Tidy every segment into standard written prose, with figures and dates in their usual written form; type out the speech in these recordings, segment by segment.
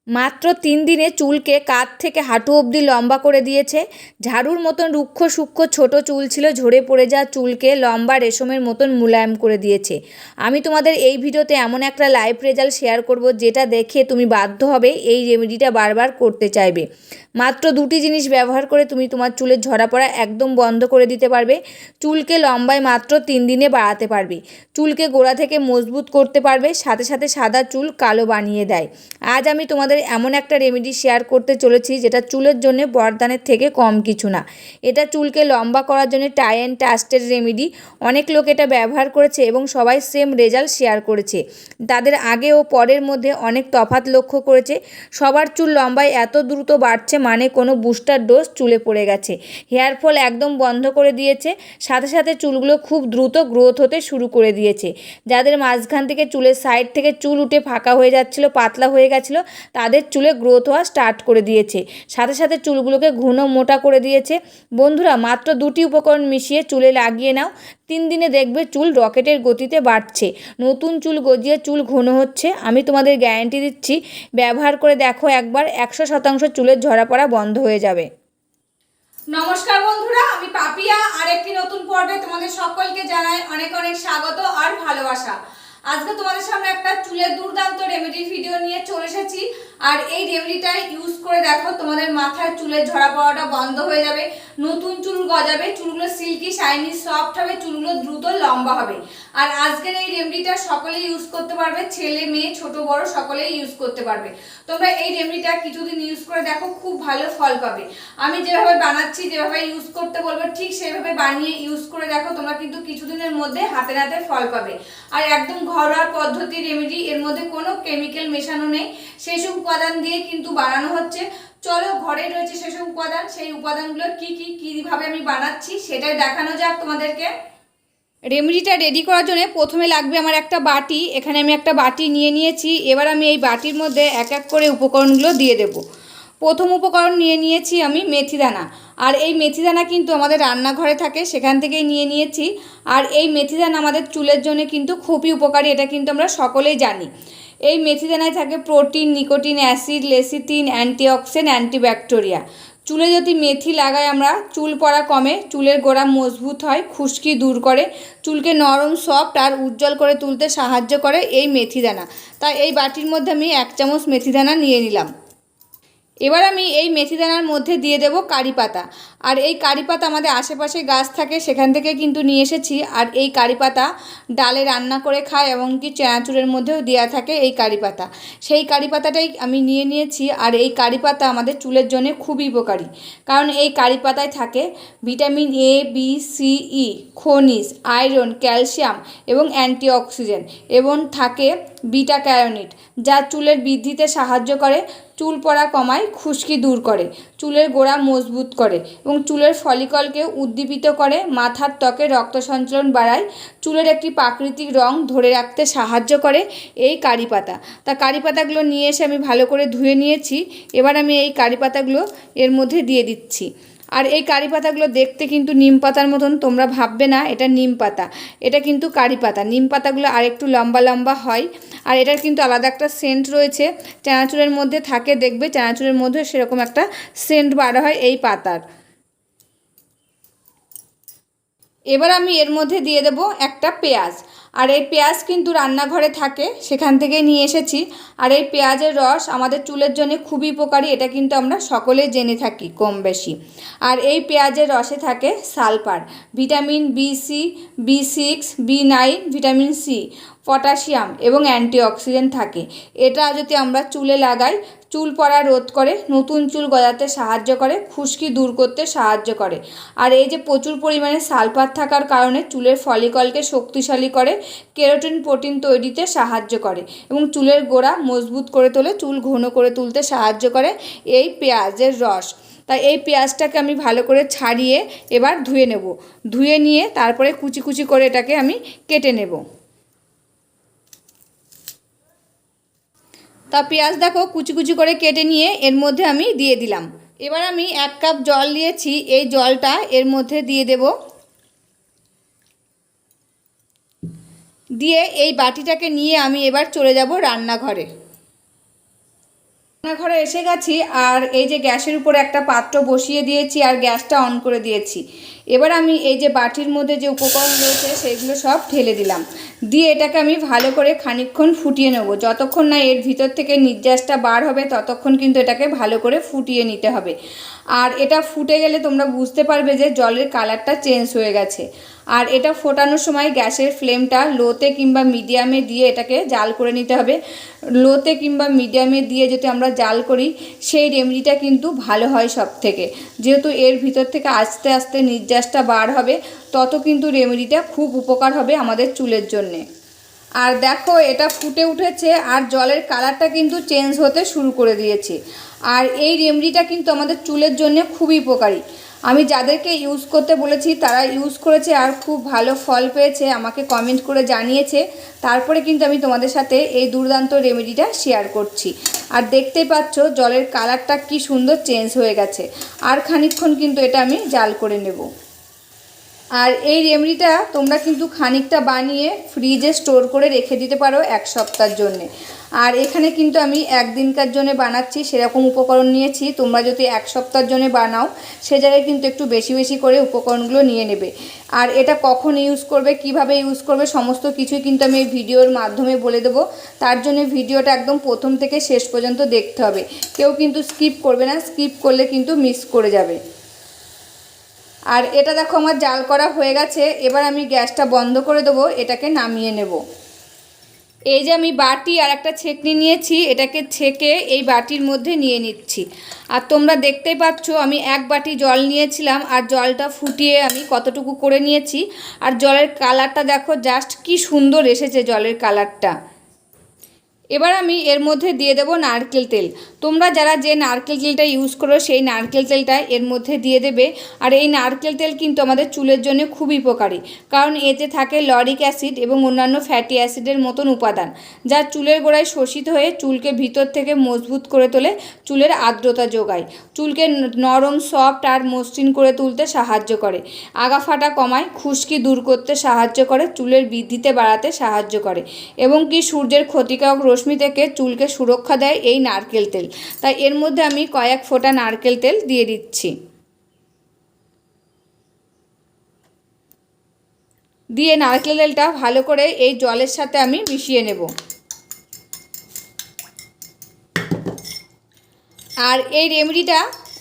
মাত্র 3 দিনে চুলকে কাঁধ থেকে হাঁটু অবধি লম্বা করে দিয়েছে। ঝাড়ুর মতন রুক্ষ সূক্ষ্ম ছোট চুল ছিল, ঝরে পড়ে যাওয়া চুলকে লম্বা রেশমের মতন মুলায়ম করে দিয়েছে। আমি তোমাদের এই ভিডিওতে এমন একটা লাইভ রেজাল্ট শেয়ার করব যেটা দেখে তুমি বাধ্য হবে এই রেমেডিটা বারবার করতে চাইবে। মাত্র 2টি জিনিস ব্যবহার করে তুমি তোমার চুলের ঝরা পড়া একদম বন্ধ করে দিতে পারবে। চুলকে লম্বায় মাত্র 3 দিনে বাড়াতে পারবে। চুলকে গোড়া থেকে মজবুত করতে পারবে, সাথে সাথে সাদা চুল কালো বানিয়ে দেয়। আজ আমি তোমাদের এমন একটা রেমেডি শেয়ার করতে চলেছি যেটা চুলের জন্য বরদানের থেকে কম কিছু না। এটা চুলকে লম্বা করার জন্য টাই অ্যান্ড টাস্টের রেমেডি। অনেক লোক এটা ব্যবহার করেছে এবং সবাই সেম রেজাল্ট শেয়ার করেছে। তাদের আগে ও পরের মধ্যে অনেক তফাৎ লক্ষ্য করেছে। সবার চুল লম্বায় এত দ্রুত বাড়ছে মানে কোনো বুস্টার ডোজ চুলে পড়ে গেছে। হেয়ার ফল একদম বন্ধ করে দিয়েছে, সাথে সাথে চুলগুলো খুব দ্রুত গ্রোথ হতে শুরু করে দিয়েছে। যাদের মাঝখান থেকে চুলের সাইড থেকে চুল উঠে ফাঁকা হয়ে যাচ্ছিল, পাতলা হয়ে গেছিলো, তাদের চুলে গ্রোথ হওয়া স্টার্ট করে দিয়েছে। সাথে সাথে চুলগুলোকে ঘন মোটা করে দিয়েছে। বন্ধুরা, মাত্র 2টি উপকরণ মিশিয়ে চুলে লাগিয়ে নাও। 3 দিনে দেখবে চুল রকেটের গতিতে বাড়ছে, নতুন চুল গজিয়ে চুল ঘন হচ্ছে। আমি তোমাদের গ্যারান্টি দিচ্ছি, ব্যবহার করে দেখো একবার, 100% চুলের ঝরা পড়া বন্ধ হয়ে যাবে। নমস্কার বন্ধুরা, আমি পাপিয়া আর একটি নতুন পর্বে তোমাদের সকলকে জানাই অনেক অনেক স্বাগত আর ভালোবাসা। আজকে তোমাদের সামনে একটা চুলের দুর্দান্ত রেমেডির ভিডিও নিয়ে চলে এসেছি। আর এই রেমেডিটা ইউজ করে দেখো, তোমাদের মাথায় চুলের ঝরা পড়াটা বন্ধ হয়ে যাবে, নতুন চুল গজাবে, চুলগুলো সিল্কি শাইনি সফট হবে, চুলগুলো দ্রুত লম্বা হবে। আর আজকের এই রেমেডিটা সকলেই ইউজ করতে পারবে, ছেলে মেয়ে ছোট বড় সকলেই ইউজ করতে পারবে। তোমরা এই রেমেডিটা কিছুদিন ইউজ করে দেখো, খুব ভালো ফল পাবে। আমি যেভাবে বানাচ্ছি, যেভাবে ইউজ করতে বলবো ঠিক সেভাবে বানিয়ে ইউজ করে দেখো, তোমরা কিন্তু কিছুদিনের মধ্যে হাতে নাতে ফল পাবে। আর একদম ঘরোয়া পদ্ধতি রেমেডি, এর মধ্যে কোনো কেমিক্যাল মেশানো নেই, সেসব উপাদান দিয়ে কিন্তু বানানো হচ্ছে। চলো, ঘরে রয়েছে সেসব উপাদান, সেই উপাদানগুলো কিভাবে আমি বানাচ্ছি সেটাই দেখানো যাক তোমাদেরকে। রেমেডিটা রেডি করার জন্য প্রথমে লাগবে আমার একটা বাটি। এখানে আমি একটা বাটি নিয়ে নিয়েছি। এবার আমি এই বাটির মধ্যে এক এক করে উপকরণগুলো দিয়ে দেব। প্রথম উপকরণ নিয়ে নিয়েছি আমি মেথিদানা। আর এই মেথিদানা কিন্তু আমাদের রান্নাঘরে থাকে, সেখান থেকেই নিয়ে নিয়েছি। আর এই মেথিদানা আমাদের চুলের জন্য কিন্তু খুবই উপকারী, এটা কিন্তু আমরা সকলেই জানি। এই মেথিদানায় থাকে protein, nicotine, acid, lecithin, antioxidant, অ্যান্টিব্যাকটেরিয়া। চুলে যদি মেথি লাগাই আমরা, চুল পড়া কমে, চুলের গোড়া মজবুত হয়, খুশকি দূর করে, চুলকে নরম সফট আর উজ্জ্বল করে তুলতে সাহায্য করে এই মেথিদানা। তাই এই বাটির মধ্যে আমি 1 চামচ মেথিদানা নিয়ে নিলাম। এবার আমি এই মেথিদানার মধ্যে দিয়ে দেব কারি পাতা। আর এই কারি পাতা আমাদের আশেপাশে গাছ থাকে, সেখান থেকে কিন্তু নিয়ে এসেছি। আর এই কারি পাতা ডালে রান্না করে খায়, এমনকি চানাচুরের মধ্যেও দেওয়া থাকে এই কারি পাতা। সেই কারি পাতাটাই আমি নিয়ে নিয়েছি। আর এই কারি পাতা আমাদের চুলের জন্য খুবই উপকারী, কারণ এই কারি পাতায় থাকে ভিটামিন এ, বি, সি, ই, খনিজ, আয়রন, ক্যালসিয়াম এবং অ্যান্টিঅক্সিডেন্ট, এবং থাকে বিটা ক্যারোটিন, যা চুলের বৃদ্ধিতে সাহায্য করে, চুল পড়া কমায়, খুশকি দূর করে, চুলের গোড়া মজবুত করে এবং চুলের ফলিকলকে উদ্দীপিত করে, মাথার ত্বকে রক্ত সঞ্চালন বাড়ায়, চুলের একটি প্রাকৃতিক রং ধরে রাখতে সাহায্য করে এই কারি পাতা। তা কারি পাতাগুলো নিয়ে এসে আমি ভালো করে ধুয়ে নিয়েছি। এবার আমি এই কারি পাতাগুলো এর মধ্যে দিয়ে দিচ্ছি। আর এই কারি পাতাগুলো দেখতে কিন্তু নিম পাতার মতন, তোমরা ভাববে না এটা নিম পাতা, এটা কিন্তু কারি পাতা। নিম পাতাগুলো আরেকটু লম্বা লম্বা হয়। আর এটার কিন্তু আলাদা একটা সেন্ট রয়েছে, চানাচুরের মধ্যে থাকে, দেখবে চানাচুরের মধ্যে সেরকম একটা সেন্ট বার হয় এই পাতার। এবার আমি এর মধ্যে দিয়ে দেব একটা পেঁয়াজ। আর এই পেঁয়াজ কিন্তু রান্নাঘরে থাকে, সেখান থেকে নিয়ে এসেছি। আর এই পেঁয়াজের রস আমাদের চুলের জন্য খুবই উপকারী, এটা কিন্তু আমরা সকলেই জেনে থাকি কম বেশি। আর এই পেঁয়াজের রসে থাকে sulphur, vitamin বি6, বি6, বি9, vitamin C, potassium এবং অ্যান্টিঅক্সিডেন্ট থাকে। এটা যদি আমরা চুলে লাগাই, চুল পড়া রোধ করে, নতুন চুল গজাতে সাহায্য করে, খুশকি দূর করতে সাহায্য করে। আর এই যে প্রচুর পরিমাণে সালফার থাকার কারণে চুলের ফলিকলকে শক্তিশালী করে, কেরাটিন প্রোটিন তৈরিতে সাহায্য করে এবং চুলের গোড়া মজবুত করে তোলে, চুল ঘন করে তুলতে সাহায্য করে এই পেঁয়াজের রস। তাই এই পেঁয়াজটাকে আমি ভালো করে ছাড়িয়ে এবার ধুয়ে নেব। ধুয়ে নিয়ে তারপরে কুচি কুচি করে এটাকে আমি কেটে নেব। তা পেঁয়াজ দেখো কুচি কুচি করে কেটে নিয়ে এর মধ্যে আমি দিয়ে দিলাম। এবার আমি 1 কাপ জল দিয়েছি, এই জলটা এর মধ্যে দিয়ে দেব। দিয়ে এই বাটিটাকে নিয়ে আমি এবার চলে যাব রান্নাঘরে। রান্নাঘরে এসে গেছি আর এই যে গ্যাসের উপরে একটা পাত্র বসিয়ে দিয়েছি আর গ্যাসটা অন করে দিয়েছি। এবার আমি এই যে বাটির মধ্যে যে উপকরণ রয়েছে সেগুলো সব ঢেলে দিলাম, দিয়ে এটাকে আমি ভালো করে খানিকক্ষণ ফুটিয়ে নেব। যতক্ষণ না এর ভিতর থেকে নির্যাসটা বার হবে ততক্ষণ কিন্তু এটাকে ভালো করে ফুটিয়ে নিতে হবে। আর এটা ফুটে গেলে তোমরা বুঝতে পারবে যে জলের কালারটা চেঞ্জ হয়ে গেছে। আর এটা ফোটানোর সময় গ্যাসের ফ্লেমটা লোতে কিংবা মিডিয়ামে দিয়ে এটাকে জাল করে নিতে হবে। লোতে কিংবা মিডিয়ামে দিয়ে যদি আমরা জাল করি সেই রেমেডিটা কিন্তু ভালো হয় সব থেকে, যেহেতু এর ভিতর থেকে আস্তে আস্তে নির্যাসটা বার হবে, তত কিন্তু রেমেডিটা খুব উপকার হবে আমাদের চুলের জন্যে। আর দেখো এটা ফুটে উঠেছে আর জলের কালারটা কিন্তু চেঞ্জ হতে শুরু করে দিয়েছে। আর এই রেমেডিটা কিন্তু আমাদের চুলের জন্য খুবই উপকারী। আমি যাদেরকে ইউজ করতে বলেছি তারা ইউজ করেছে আর খুব ভালো ফল পেয়েছে, আমাকে কমেন্ট করে জানিয়েছে। তারপরে কিন্তু আমি তোমাদের সাথে এই দুর্দান্ত রেমেডিটা শেয়ার করছি। আর দেখতেই পাচ্ছ জলের কালারটা কি সুন্দর চেঞ্জ হয়ে গেছে। আর খানিকক্ষণ কিন্তু এটা আমি জাল করে নেব। আর এই রেমেডিটা তোমরা কিন্তু খানিকটা বানিয়ে ফ্রিজে স্টোর করে রেখে দিতে পারো 1 সপ্তাহের জন্যে। আর এখানে কিন্তু আমি 1 দিনকার জন্য বানাচ্ছি, সেরকম উপকরণ নিয়েছি। তোমরা যদি 1 সপ্তাহের জন্য বানাও সে জায়গায় কিন্তু একটু বেশি বেশি করে উপকরণগুলো নিয়ে নেবে। আর এটা কখন ইউজ করবে, কিভাবে ইউজ করবে, সমস্ত কিছুই কিন্তু আমি এই ভিডিওর মাধ্যমে বলে দেবো। তার জন্য ভিডিওটা একদম প্রথম থেকে শেষ পর্যন্ত দেখতে হবে, কেউ কিন্তু স্কিপ করবে না, স্কিপ করলে কিন্তু মিস করে যাবে। আর এটা দেখো আমার জাল করা হয়ে গেছে। এবার আমি গ্যাসটা বন্ধ করে দেবো, এটাকে নামিয়ে নেব। এই যে আমি বাটি আর একটা ছেঁকনি নিয়েছি, এটাকে ছেঁকে এই বাটির মধ্যে নিয়ে নিচ্ছি। আর তোমরা দেখতেই পাচ্ছ আমি 1 বাটি জল নিয়েছিলাম আর জলটা ফুটিয়ে আমি কতটুকু করে নিয়েছি। আর জলের কালারটা দেখো জাস্ট কি সুন্দর এসেছে জলের কালারটা। এবার আমি এর মধ্যে দিয়ে দেব নারকেল তেল। তোমরা যারা যে নারকেল তেলটা ইউজ করো সেই নারকেল তেলটা এর মধ্যে দিয়ে দেবে। আর এই নারকেল তেল কিন্তু আমাদের চুলের জন্য খুবই উপকারী, কারণ এতে থাকে লরিক অ্যাসিড এবং অন্যান্য ফ্যাটি অ্যাসিডের মতন উপাদান, যা চুলের গোড়ায় শোষিত হয়ে চুলকে ভিতর থেকে মজবুত করে তোলে, চুলের আর্দ্রতা যোগায়, চুলকে নরম সফট আর মসৃণ করে তুলতে সাহায্য করে, আগা ফাটা কমায়, খুশকি দূর করতে সাহায্য করে, চুলের বৃদ্ধিতে বাড়াতে সাহায্য করে এবং কি সূর্যের ক্ষতিকারক রশ্মি থেকে চুলকে সুরক্ষা দেয় এই নারকেল তেল। তাই এর মধ্যে আমি কয়েক ফোঁটা নারকেল তেল দিয়ে দিচ্ছি। দিয়ে নারকেল তেলটা ভালো করে এই জলের সাথে আমি মিশিয়ে নেব। আর এই রেমেডিটা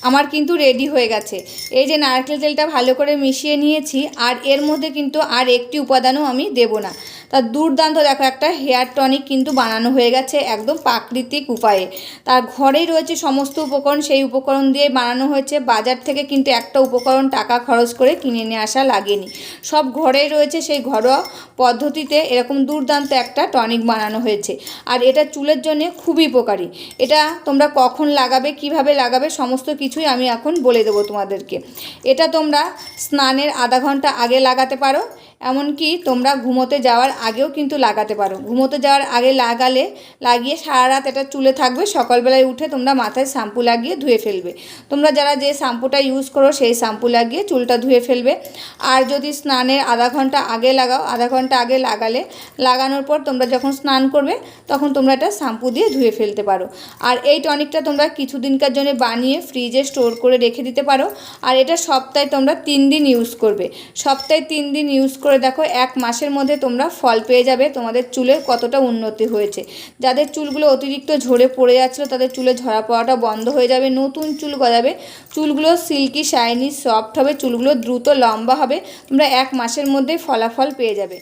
আমার কিন্তু রেডি হয়ে গেছে। এই যে নারকেল তেলটা ভালো করে মিশিয়ে নিয়েছি আর এর মধ্যে কিন্তু আর একটি উপাদানও আমি দেব না। তার দুর্দান্ত দেখো একটা হেয়ার টনিক কিন্তু বানানো হয়ে গেছে একদম প্রাকৃতিক উপায়ে। তার ঘরেই রয়েছে সমস্ত উপকরণ, সেই উপকরণ দিয়ে বানানো হয়েছে। বাজার থেকে কিন্তু একটা উপকরণ টাকা খরচ করে কিনে নিয়ে আসা লাগেনি, সব ঘরেই রয়েছে। সেই ঘরোয়া পদ্ধতিতে এরকম দুর্দান্ত একটা টনিক বানানো হয়েছে। আর এটা চুলের জন্য খুবই উপকারী। এটা তোমরা কখন লাগাবে, কিভাবে লাগাবে, সমস্ত কিছুই আমি এখন বলে দেবো তোমাদেরকে। এটা তোমরা স্নানের আধা ঘন্টা আগে লাগাতে পারো, এমনকি তোমরা ঘুমোতে যাওয়ার আগেও কিন্তু লাগাতে পারো। ঘুমোতে যাওয়ার আগে লাগিয়ে সারা রাত এটা চুলে থাকবে। সকালবেলায় উঠে তোমরা মাথায় শ্যাম্পু লাগিয়ে ধুয়ে ফেলবে। তোমরা যারা যে শ্যাম্পুটা ইউজ করো সেই শ্যাম্পু লাগিয়ে চুলটা ধুয়ে ফেলবে। আর যদি স্নানের আধা ঘন্টা আগে লাগাও, আধা ঘন্টা আগে লাগানোর পর তোমরা যখন স্নান করবে তখন তোমরা এটা শ্যাম্পু দিয়ে ধুয়ে ফেলতে পারো। আর এই টনিকটা তোমরা কিছুদিনকার জন্য বানিয়ে ফ্রিজে স্টোর করে রেখে দিতে পারো। আর এটা সপ্তাহে তোমরা 3 দিন ইউজ করবে। সপ্তাহে 3 দিন ইউজ করে দেখো 1 মাসের মধ্যে তোমরা ফল পেয়ে যাবে, তোমাদের চুলের কতটা উন্নতি হয়েছে। যাদের চুলগুলো অতিরিক্ত ঝরে পড়ে যাচ্ছিলো তাদের চুলে ঝরা পড়াটা বন্ধ হয়ে যাবে, নতুন চুল গজাবে, চুলগুলো সিল্কি শাইনি সফট হবে, চুলগুলো দ্রুত লম্বা হবে। তোমরা 1 মাসের মধ্যেই ফলাফল পেয়ে যাবে।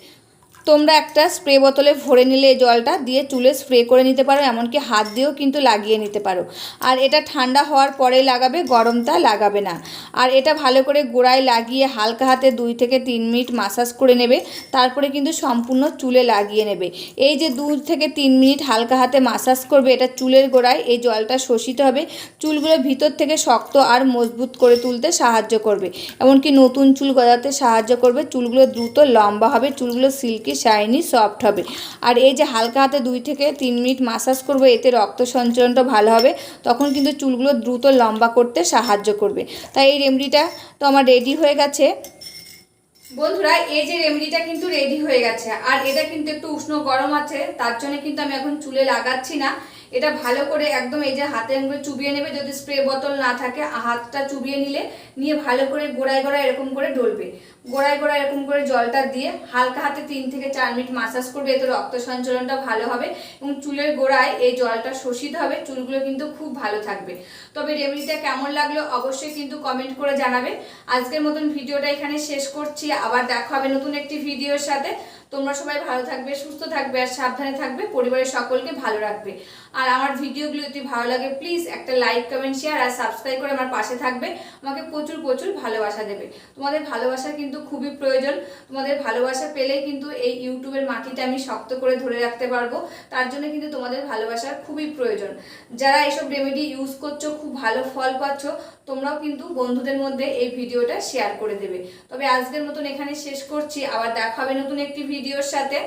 তোমরা একটা স্প্রে বোতলে ভরে নিলে এই জলটা দিয়ে চুলে স্প্রে করে নিতে পারো, এমনকি হাত দিয়েও কিন্তু লাগিয়ে নিতে পারো। আর এটা ঠান্ডা হওয়ার পরেই লাগাবে, গরমটা লাগাবে না। আর এটা ভালো করে গোড়ায় লাগিয়ে হালকা হাতে 2 থেকে 3 মিনিট মাসাজ করে নেবে, তারপরে কিন্তু সম্পূর্ণ চুলে লাগিয়ে নেবে। এই যে 2 থেকে 3 মিনিট হালকা হাতে মাসাজ করবে, এটা চুলের গোড়ায় এই জলটা শোষিত হবে, চুলগুলো ভিতর থেকে শক্ত আর মজবুত করে তুলতে সাহায্য করবে, এমনকি নতুন চুল গজাতে সাহায্য করবে, চুলগুলো দ্রুত লম্বা হবে, চুলগুলো সিল্কি শাইনি সফট হবে। আর এই যে হালকা হাতে 2 থেকে 3 মিনিট মাসাজ করবে, এতে রক্ত সঞ্চালনটা ভালো হবে, তখন কিন্তু চুলগুলো দ্রুত লম্বা করতে সাহায্য করবে। তাই এই রেমেডিটা তো আমার রেডি হয়ে গেছে বন্ধুরা। এই যে রেমেডিটা কিন্তু রেডি হয়ে গেছে। আর এটা কিন্তু একটু উষ্ণ গরম আছে, তার জন্য কিন্তু আমি এখন চুলে লাগাচ্ছি না। এটা ভালো করে একদম এই যে হাতে আঙুলে চুবিয়ে নেবে, যদি স্প্রে বোতল না থাকে হাতটা চুবিয়ে নিয়ে ভালো করে গোড়ায় গোড়ায় এরকম করে ডলবে। গোড়ায় গোড়ায় এরকম করে জলটা দিয়ে হালকা হাতে 3 থেকে 4 মিনিট মাসাজ করবে, এতে রক্ত সঞ্চালনটা ভালো হবে এবং চুলের গোড়ায় এই জলটা শোষিত হবে, চুলগুলো কিন্তু খুব ভালো থাকবে। তবে রেমেডিটা কেমন লাগলো অবশ্যই কিন্তু কমেন্ট করে জানাবে। আজকের মতন ভিডিওটা এখানে শেষ করছি, আবার দেখা হবে নতুন একটি ভিডিওর সাথে। তোমরা সবাই ভালো থাকবে, সুস্থ থাকবে আর সাবধানে থাকবে, পরিবারের সকলকে ভালো রাখবে। আর আমার ভিডিওগুলো যদি ভালো লাগে প্লিজ একটা লাইক, কমেন্ট, শেয়ার আর সাবস্ক্রাইব করে আমার পাশে থাকবে, আমাকে প্রচুর প্রচুর ভালোবাসা দেবে। তোমাদের ভালোবাসা কিন্তু খুবই প্রয়োজন, তোমাদের ভালোবাসা পেলেই কিন্তু এই ইউটিউবের মাটিটা আমি শক্ত করে ধরে রাখতে পারবো। তার জন্য কিন্তু তোমাদের ভালোবাসার খুবই প্রয়োজন। যারা এইসব রেমেডি ইউজ করছো, খুব ভালো ফল পাচ্ছ, তোমরাও কিন্তু বন্ধুদের মধ্যে এই ভিডিওটা শেয়ার করে দেবে। তবে আজকের মতন এখানে শেষ করছি, আবার দেখা হবে নতুন একটি ভিডিওর সাথে।